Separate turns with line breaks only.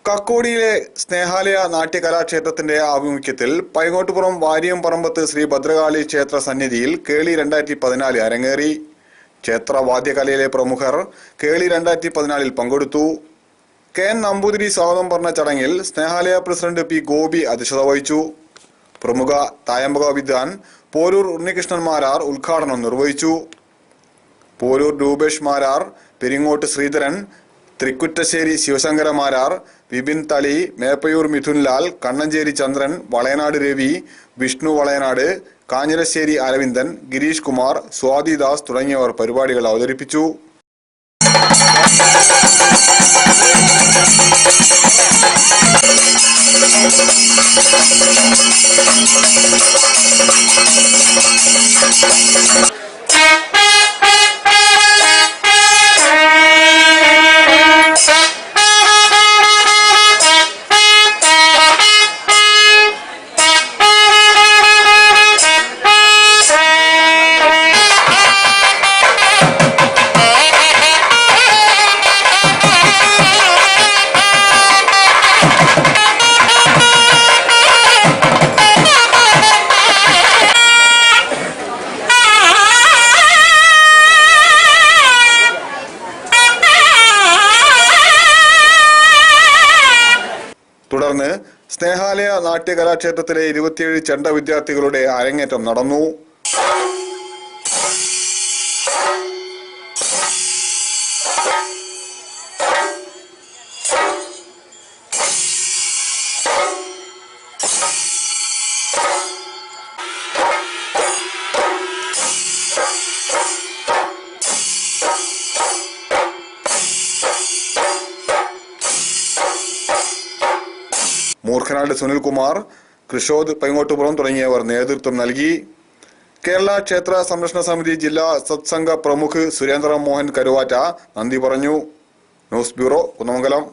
കക്കോടിയിലെ സ്നേഹാലയ നാട്യകലാക്ഷേത്രത്തിന്റെ ആഭിമുഖ്യത്തിൽ പൈങ്ങോട്ടുപുറം വാരിയംപറമ്പത്ത് ശ്രീ ഭദ്രകാളി ക്ഷേത്ര സന്നിധിയിൽ കേളി 2014 അരങ്ങേറി. ക്ഷേത്രവാദ്യകലയിലെ പ്രമുഖർ കേളി 2014 പങ്കെടുത്തു. കെ.എൻ. നമ്പൂതിരി സ്വാഗതം പറഞ്ഞ ചടങ്ങിൽ സ്നേഹാലയ പ്രസിഡന്റ് പി. ഗോപി അധ്യക്ഷത വഹിച്ചു. പ്രമുഖ തായമ്പക വിദ്വാൻ പോരൂർ ഉണ്ണികൃഷ്ണൻ മാരാർ ഉദ്ഘാടനം നിർവഹിച്ചു. പോരൂർ രൂപേഷ് മാരാർ, പെരിങ്ങോട്ട് ശ്രീധരൻ, തൃക്കുറ്റശ്ശേരി ശിവശങ്കര മാരാർ, വിപിൻ തളി, മേപ്പയൂർ മിഥുൻലാൽ, കണ്ണഞ്ചേരി ചന്ദ്രൻ, വളയനാട് രവി, വിഷ്ണു വളയനാട്, കാഞ്ഞിരശ്ശേരി അരവിന്ദൻ, ഗിരീഷ് കുമാർ, സ്വാതിദാസ് തുടങ്ങിയവർ പരിപാടികൾ അവതരിപ്പിച്ചു. തുടർന്ന് സ്നേഹാലയ നാട്യകലാക്ഷേത്രത്തിലെ 27 ചെണ്ട വിദ്യാർത്ഥികളുടെ അരങ്ങേറ്റം നടന്നു. മൂർഖനാട് സുനിൽകുമാർ, കൃഷോദ് പൈങ്ങോട്ടുപുറം തുടങ്ങിയവർ നേതൃത്വം നൽകി. കേരള ക്ഷേത്ര സംരക്ഷണ സമിതി ജില്ലാ സത്സംഗ പ്രമുഖ് സുരേന്ദ്ര മോഹൻ കരുവാറ്റ നന്ദി പറഞ്ഞു. News bureau, Kunnamangalam.